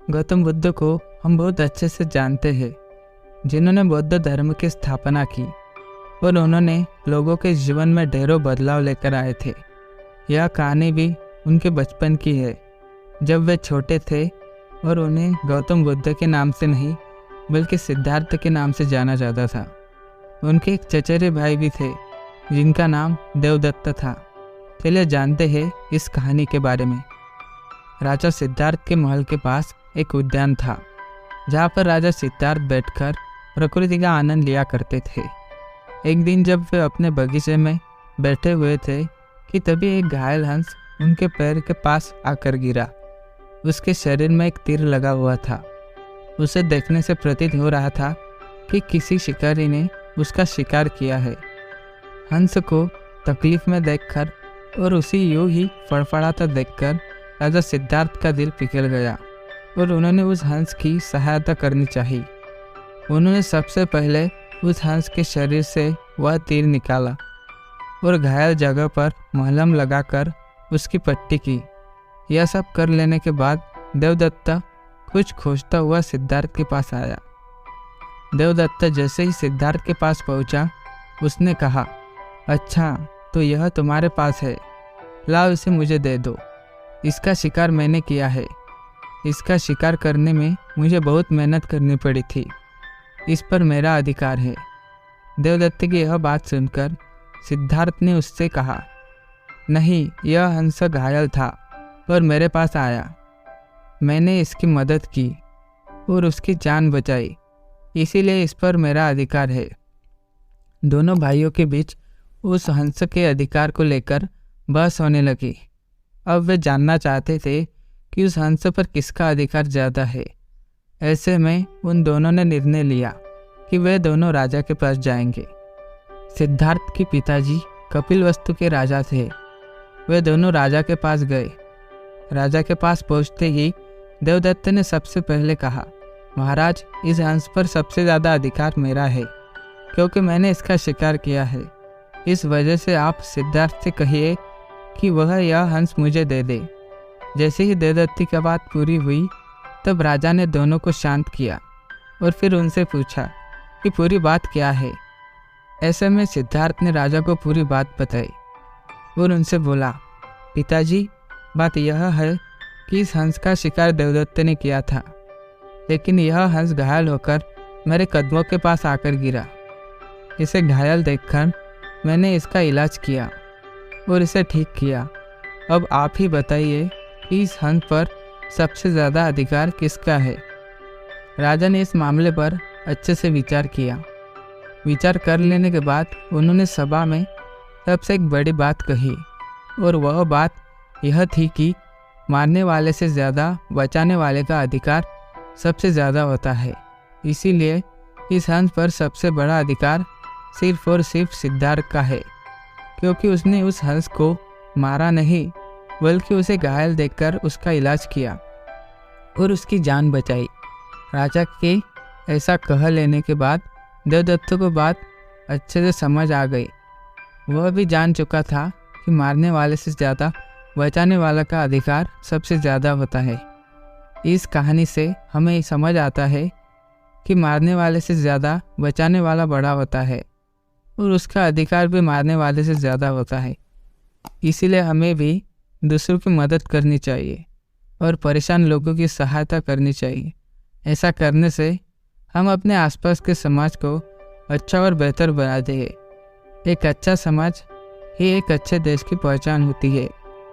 गौतम बुद्ध को हम बहुत अच्छे से जानते हैं, जिन्होंने बौद्ध धर्म की स्थापना की और उन्होंने लोगों के जीवन में ढेरों बदलाव लेकर आए थे। यह कहानी भी उनके बचपन की है, जब वे छोटे थे और उन्हें गौतम बुद्ध के नाम से नहीं बल्कि सिद्धार्थ के नाम से जाना जाता था। उनके एक चचेरे भाई भी थे जिनका नाम देवदत्त था। चलिए जानते हैं इस कहानी के बारे में। राजा सिद्धार्थ के महल के पास एक उद्यान था, जहाँ पर राजा सिद्धार्थ बैठकर प्रकृति का आनंद लिया करते थे। एक दिन जब वे अपने बगीचे में बैठे हुए थे कि तभी एक घायल हंस उनके पैर के पास आकर गिरा। उसके शरीर में एक तीर लगा हुआ था। उसे देखने से प्रतीत हो रहा था कि किसी शिकारी ने उसका शिकार किया है। हंस को तकलीफ में देखकर और उसी यूं ही फड़फड़ाता देखकर राजा सिद्धार्थ का दिल पिघल गया और उन्होंने उस हंस की सहायता करनी चाहिए। उन्होंने सबसे पहले उस हंस के शरीर से वह तीर निकाला और घायल जगह पर मलहम लगाकर उसकी पट्टी की। यह सब कर लेने के बाद देवदत्त कुछ खोजता हुआ सिद्धार्थ के पास आया। देवदत्त जैसे ही सिद्धार्थ के पास पहुंचा, उसने कहा, अच्छा तो यह तुम्हारे पास है, लाओ इसे मुझे दे दो। इसका शिकार मैंने किया है। इसका शिकार करने में मुझे बहुत मेहनत करनी पड़ी थी। इस पर मेरा अधिकार है। देवदत्त की यह बात सुनकर सिद्धार्थ ने उससे कहा, नहीं, यह हंस घायल था और मेरे पास आया। मैंने इसकी मदद की और उसकी जान बचाई, इसीलिए इस पर मेरा अधिकार है। दोनों भाइयों के बीच उस हंस के अधिकार को लेकर बहस होने लगी। अब वे जानना चाहते थे कि उस हंस पर किसका अधिकार ज़्यादा है। ऐसे में उन दोनों ने निर्णय लिया कि वे दोनों राजा के पास जाएंगे। सिद्धार्थ के पिताजी कपिलवस्तु के राजा थे। वे दोनों राजा के पास गए। राजा के पास पहुंचते ही देवदत्त ने सबसे पहले कहा, महाराज, इस हंस पर सबसे ज़्यादा अधिकार मेरा है, क्योंकि मैंने इसका शिकार किया है। इस वजह से आप सिद्धार्थ से कहिए कि वह यह हंस मुझे दे दे। जैसे ही देवदत्त की बात पूरी हुई, तब राजा ने दोनों को शांत किया और फिर उनसे पूछा कि पूरी बात क्या है। ऐसे में सिद्धार्थ ने राजा को पूरी बात बताई और उनसे बोला, पिताजी, बात यह है कि इस हंस का शिकार देवदत्त ने किया था, लेकिन यह हंस घायल होकर मेरे कदमों के पास आकर गिरा। इसे घायल देखकर मैंने इसका इलाज किया और इसे ठीक किया। अब आप ही बताइए कि इस हंस पर सबसे ज़्यादा अधिकार किसका है। राजा ने इस मामले पर अच्छे से विचार किया। विचार कर लेने के बाद उन्होंने सभा में सबसे एक बड़ी बात कही, और वह बात यह थी कि मारने वाले से ज़्यादा बचाने वाले का अधिकार सबसे ज़्यादा होता है। इसीलिए इस हंस पर सबसे बड़ा अधिकार सिर्फ और सिर्फ सिद्धार्थ का है, क्योंकि उसने उस हंस को मारा नहीं बल्कि उसे घायल देखकर उसका इलाज किया और उसकी जान बचाई। राजा के ऐसा कह लेने के बाद देवदत्त को बात अच्छे से समझ आ गई। वह भी जान चुका था कि मारने वाले से ज़्यादा बचाने वाला का अधिकार सबसे ज़्यादा होता है। इस कहानी से हमें समझ आता है कि मारने वाले से ज़्यादा बचाने वाला बड़ा होता है और उसका अधिकार भी मारने वाले से ज़्यादा होता है। इसीलिए हमें भी दूसरों की मदद करनी चाहिए और परेशान लोगों की सहायता करनी चाहिए। ऐसा करने से हम अपने आसपास के समाज को अच्छा और बेहतर बना देंगे। एक अच्छा समाज ही एक अच्छे देश की पहचान होती है।